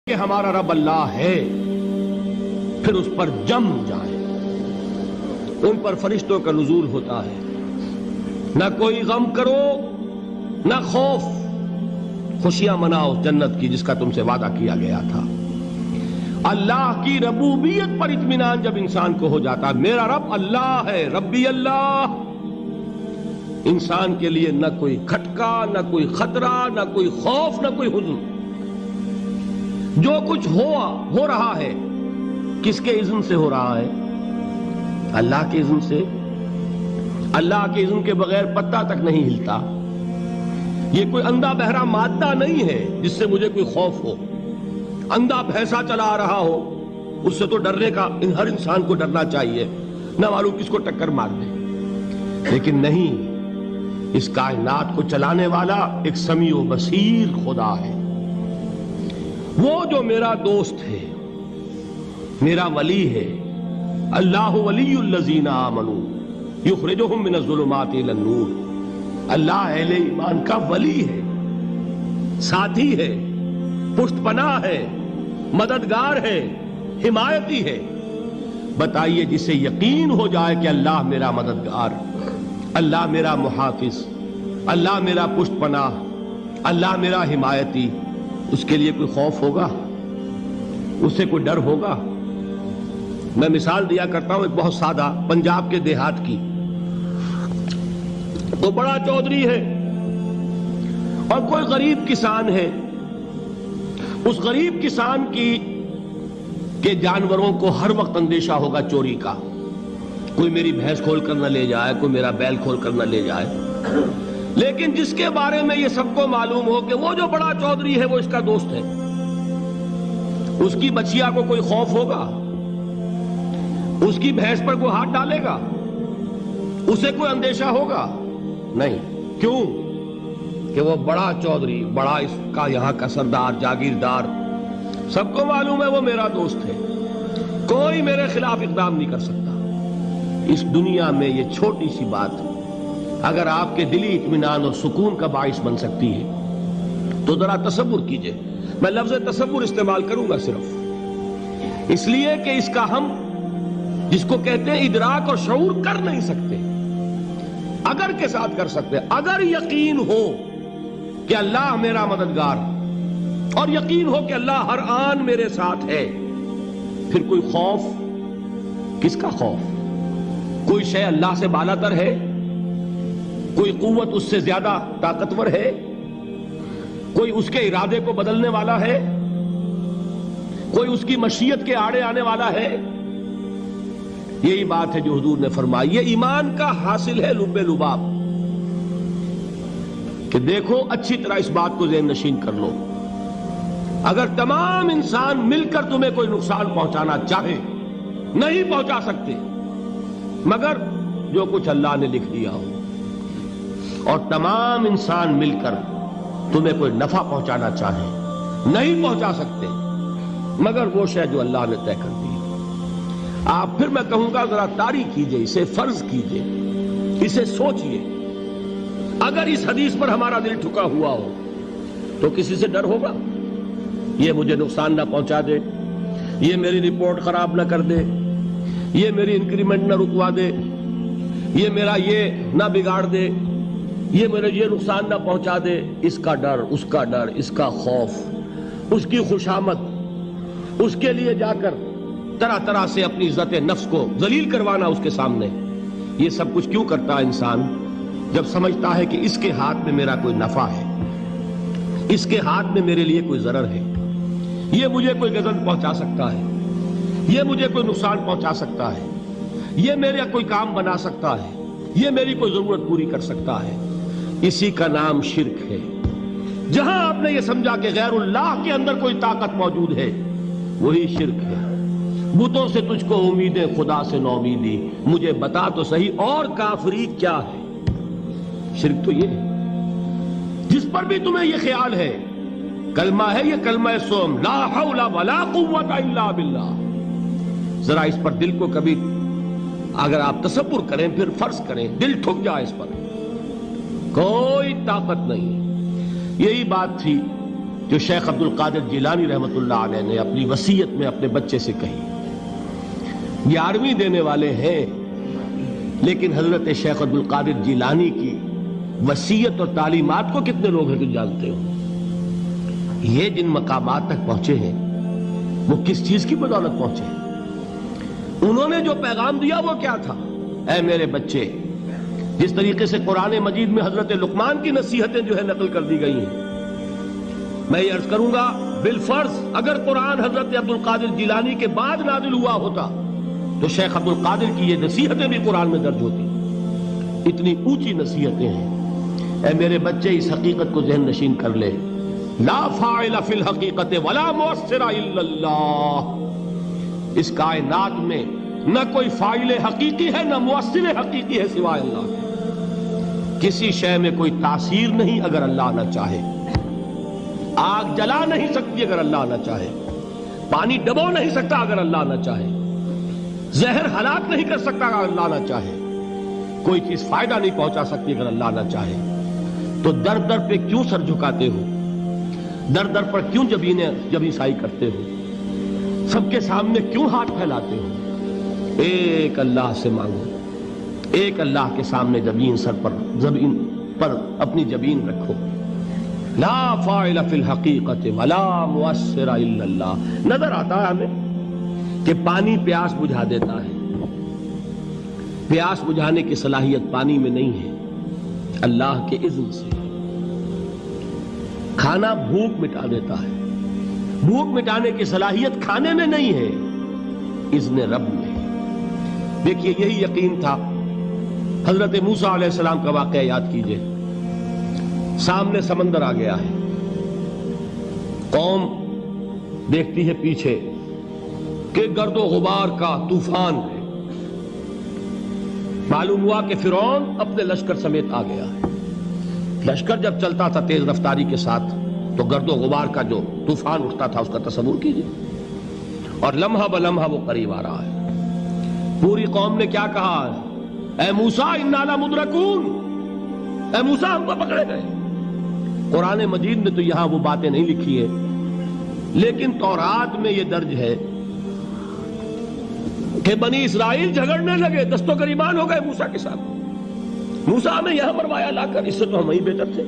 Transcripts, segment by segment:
کہ ہمارا رب اللہ ہے، پھر اس پر جم جائیں۔ ان پر فرشتوں کا نزول ہوتا ہے، نہ کوئی غم کرو نہ خوف، خوشیاں مناؤ جنت کی جس کا تم سے وعدہ کیا گیا تھا۔ اللہ کی ربوبیت پر اطمینان جب انسان کو ہو جاتا، میرا رب اللہ ہے، ربی اللہ، انسان کے لیے نہ کوئی کھٹکا، نہ کوئی خطرہ، نہ کوئی خوف، نہ کوئی حزن۔ جو کچھ ہو رہا ہے کس کے اذن سے ہو رہا ہے؟ اللہ کے اذن سے۔ اللہ کے اذن کے بغیر پتا تک نہیں ہلتا۔ یہ کوئی اندھا بہرا مادہ نہیں ہے جس سے مجھے کوئی خوف ہو۔ اندھا بھینسا چلا آ رہا ہو اس سے تو ڈرنے کا ہر انسان کو ڈرنا چاہیے، نہ معلوم کس کو ٹکر مار دے۔ لیکن نہیں، اس کائنات کو چلانے والا ایک سمیع و بصیر خدا ہے۔ وہ جو میرا دوست ہے، میرا ولی ہے۔ اللہ ولی الذین آمنوا یخرجہم من الظلمات الی النور۔ اللہ اہل ایمان کا ولی ہے، ساتھی ہے، پشت پناہ ہے، مددگار ہے، حمایتی ہے۔ بتائیے جسے یقین ہو جائے کہ اللہ میرا مددگار، اللہ میرا محافظ، اللہ میرا پشت پناہ، اللہ میرا حمایتی، اس کے لیے کوئی خوف ہوگا؟ اس سے کوئی ڈر ہوگا؟ میں مثال دیا کرتا ہوں ایک بہت سادہ، پنجاب کے دیہات کی۔ وہ بڑا چودھری ہے اور کوئی غریب کسان ہے۔ اس غریب کسان کے جانوروں کو ہر وقت اندیشہ ہوگا چوری کا، کوئی میری بھینس کھول کر نہ لے جائے، کوئی میرا بیل کھول کر نہ لے جائے۔ لیکن جس کے بارے میں یہ سب کو معلوم ہو کہ وہ جو بڑا چودھری ہے وہ اس کا دوست ہے، اس کی بچیا کو کوئی خوف ہوگا؟ اس کی بھینس پر کوئی ہاتھ ڈالے گا؟ اسے کوئی اندیشہ ہوگا؟ نہیں۔ کیوں؟ کہ وہ بڑا چودھری، بڑا اس کا یہاں کا سردار، جاگیردار، سب کو معلوم ہے وہ میرا دوست ہے، کوئی میرے خلاف اقدام نہیں کر سکتا۔ اس دنیا میں یہ چھوٹی سی بات اگر آپ کے دلی اطمینان اور سکون کا باعث بن سکتی ہے تو ذرا تصور کیجئے۔ میں لفظ تصور استعمال کروں گا صرف اس لیے کہ اس کا ہم جس کو کہتے ہیں ادراک اور شعور کر نہیں سکتے، اگر کے ساتھ کر سکتے۔ اگر یقین ہو کہ اللہ میرا مددگار اور یقین ہو کہ اللہ ہر آن میرے ساتھ ہے، پھر کوئی خوف؟ کس کا خوف؟ کوئی شے اللہ سے بالا تر ہے؟ کوئی قوت اس سے زیادہ طاقتور ہے؟ کوئی اس کے ارادے کو بدلنے والا ہے؟ کوئی اس کی مشیت کے آڑے آنے والا ہے؟ یہی بات ہے جو حضور نے فرمائی۔ یہ ایمان کا حاصل ہے لب لباب، کہ دیکھو اچھی طرح اس بات کو ذہن نشین کر لو، اگر تمام انسان مل کر تمہیں کوئی نقصان پہنچانا چاہے نہیں پہنچا سکتے، مگر جو کچھ اللہ نے لکھ دیا ہو، اور تمام انسان مل کر تمہیں کوئی نفع پہنچانا چاہے نہیں پہنچا سکتے، مگر وہ شے جو اللہ نے طے کر دی۔ آپ پھر میں کہوں گا ذرا طاری کیجئے، اسے فرض کیجئے، اسے سوچئے۔ اگر اس حدیث پر ہمارا دل ٹھکا ہوا ہو تو کسی سے ڈر ہوگا؟ یہ مجھے نقصان نہ پہنچا دے، یہ میری رپورٹ خراب نہ کر دے، یہ میری انکریمنٹ نہ رکوا دے، یہ میرا یہ نہ بگاڑ دے، یہ میرے یہ نقصان نہ پہنچا دے۔ اس کا ڈر، اس کا ڈر، اس کا خوف، اس کی خوشامد، اس کے لیے جا کر طرح طرح سے اپنی عزت نفس کو ذلیل کروانا اس کے سامنے، یہ سب کچھ کیوں کرتا ہے انسان؟ جب سمجھتا ہے کہ اس کے ہاتھ میں میرا کوئی نفع ہے، اس کے ہاتھ میں میرے لیے کوئی ضرر ہے، یہ مجھے کوئی غضب پہنچا سکتا ہے، یہ مجھے کوئی نقصان پہنچا سکتا ہے، یہ میرا کوئی کام بنا سکتا ہے، یہ میری کوئی ضرورت پوری کر سکتا ہے، اسی کا نام شرک ہے۔ جہاں آپ نے یہ سمجھا کہ غیر اللہ کے اندر کوئی طاقت موجود ہے، وہی شرک ہے۔ بتوں سے تجھ کو امیدیں، خدا سے نومیدی، مجھے بتا تو صحیح اور کافری کیا ہے؟ شرک تو یہ ہے۔ جس پر بھی تمہیں یہ خیال ہے، کلمہ ہے یہ کلمہ سوم، لا حول ولا قوت الا باللہ، ذرا اس پر دل کو کبھی اگر آپ تصور کریں، پھر فرض کریں، دل ٹھک جائے اس پر، کوئی طاقت نہیں۔ یہی بات تھی جو شیخ عبد القادر جیلانی رحمۃ اللہ علیہ نے اپنی وصیت میں اپنے بچے سے کہی. 11ویں دینے والے ہیں، لیکن حضرت شیخ عبد القادر جیلانی کی وصیت اور تعلیمات کو کتنے لوگ ہیں کہ جانتے ہو؟ یہ جن مقامات تک پہنچے ہیں وہ کس چیز کی بدولت پہنچے ہیں؟ انہوں نے جو پیغام دیا وہ کیا تھا؟ اے میرے بچے، جس طریقے سے قرآن مجید میں حضرت لقمان کی نصیحتیں جو ہے نقل کر دی گئی ہیں، میں یہ عرض کروں گا بالفرض اگر قرآن حضرت عبد القادر جیلانی کے بعد نازل ہوا ہوتا تو شیخ عبد القادر کی یہ نصیحتیں بھی قرآن میں درج ہوتی. اتنی اونچی نصیحتیں ہیں. اے میرے بچے، اس حقیقت کو ذہن نشین کر لے، لا فاعل فی الحقیقت ولا مؤثر الا اللہ. اس کائنات میں نہ کوئی فاعل حقیقی ہے نہ مؤثر حقیقی ہے سوائے اللہ کے. کسی شے میں کوئی تاثیر نہیں اگر اللہ نہ چاہے. آگ جلا نہیں سکتی اگر اللہ نہ چاہے. پانی ڈبو نہیں سکتا اگر اللہ نہ چاہے. زہر ہلاک نہیں کر سکتا اگر اللہ نہ چاہے. کوئی چیز فائدہ نہیں پہنچا سکتی اگر اللہ نہ چاہے. تو در در پہ کیوں سر جھکاتے ہو؟ در در پر کیوں جبیں سائی کرتے ہو؟ سب کے سامنے کیوں ہاتھ پھیلاتے ہو؟ ایک اللہ سے مانگو. ایک اللہ کے سامنے زمین پر اپنی جبین رکھو. لا فاعل فی الحقیقت ولا مؤثر الا اللہ. نظر آتا ہے ہمیں کہ پانی پیاس بجھا دیتا ہے. پیاس بجھانے کی صلاحیت پانی میں نہیں ہے، اللہ کے اذن سے. کھانا بھوک مٹا دیتا ہے. بھوک مٹانے کی صلاحیت کھانے میں نہیں ہے، اذن رب میں. دیکھیے یہی یقین تھا. حضرت موسیٰ علیہ السلام کا واقعہ یاد کیجئے. سامنے سمندر آ گیا ہے. قوم دیکھتی ہے پیچھے کہ گرد و غبار کا طوفان ہے. معلوم ہوا کہ فرعون اپنے لشکر سمیت آ گیا ہے. لشکر جب چلتا تھا تیز رفتاری کے ساتھ تو گرد و غبار کا جو طوفان اٹھتا تھا اس کا تصور کیجئے. اور لمحہ بلمحہ وہ قریب آ رہا ہے. پوری قوم نے کیا کہا؟ اے موسیٰ انا لمدرکون. اے موسیٰ ہم کو پکڑے گئے. قرآن مجید نے تو یہاں وہ باتیں نہیں لکھی ہیں، لیکن تورات میں یہ درج ہے کہ بنی اسرائیل جھگڑنے لگے، دست و گریبان ہو گئے موسیٰ کے ساتھ. موسیٰ ہمیں یہاں مروایا لا کر، اس سے تو ہم ہی بہتر تھے.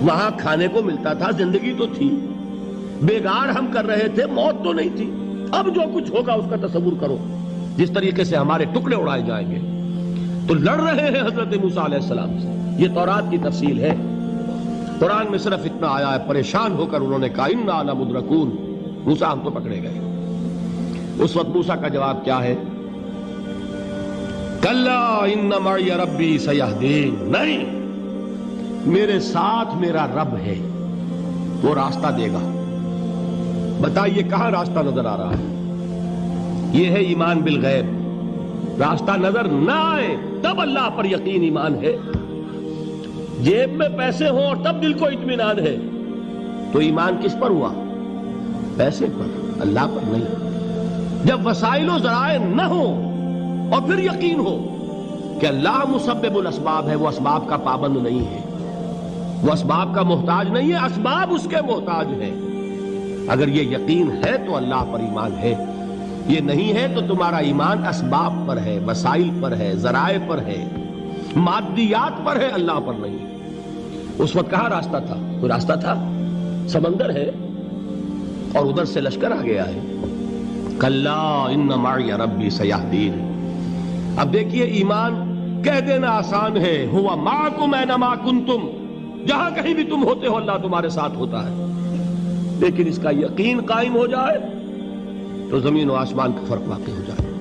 وہاں کھانے کو ملتا تھا، زندگی تو تھی، بیگار ہم کر رہے تھے، موت تو نہیں تھی. اب جو کچھ ہوگا اس کا تصور کرو، جس طریقے سے ہمارے ٹکڑے اڑائے جائیں گے. تو لڑ رہے ہیں حضرت موسیٰ علیہ السلام سے. یہ تورات کی تفصیل ہے. قرآن میں صرف اتنا آیا ہے، پریشان ہو کر انہوں نے کہا انا لمدرکون. موسیٰ ہم تو پکڑے گئے. اس وقت موسیٰ کا جواب کیا ہے؟ کلا ان معی ربی سیہدین. نہیں، میرے ساتھ میرا رب ہے، وہ راستہ دے گا. بتائیے کہاں راستہ نظر آ رہا ہے؟ یہ ہے ایمان بالغیب. راستہ نظر نہ آئے تب اللہ پر یقین ایمان ہے. جیب میں پیسے ہوں اور تب دل کو اطمینان ہے تو ایمان کس پر ہوا؟ پیسے پر، اللہ پر نہیں. جب وسائل و ذرائع نہ ہوں اور پھر یقین ہو کہ اللہ مسبب الاسباب ہے، وہ اسباب کا پابند نہیں ہے، وہ اسباب کا محتاج نہیں ہے، اسباب اس کے محتاج ہیں. اگر یہ یقین ہے تو اللہ پر ایمان ہے. یہ نہیں ہے تو تمہارا ایمان اسباب پر ہے، وسائل پر ہے، ذرائع پر ہے، مادیات پر ہے، اللہ پر نہیں. اس وقت کہاں راستہ تھا؟ کوئی راستہ تھا؟ سمندر ہے اور ادھر سے لشکر آ گیا ہے. کلا ان معی ربی سیہدین. اب دیکھیے ایمان کہہ دینا آسان ہے، ہوا معکم اینما کنتم. جہاں کہیں بھی تم ہوتے ہو اللہ تمہارے ساتھ ہوتا ہے. لیکن اس کا یقین قائم ہو جائے تو زمین و آسمان کا فرق واقع ہو جائے.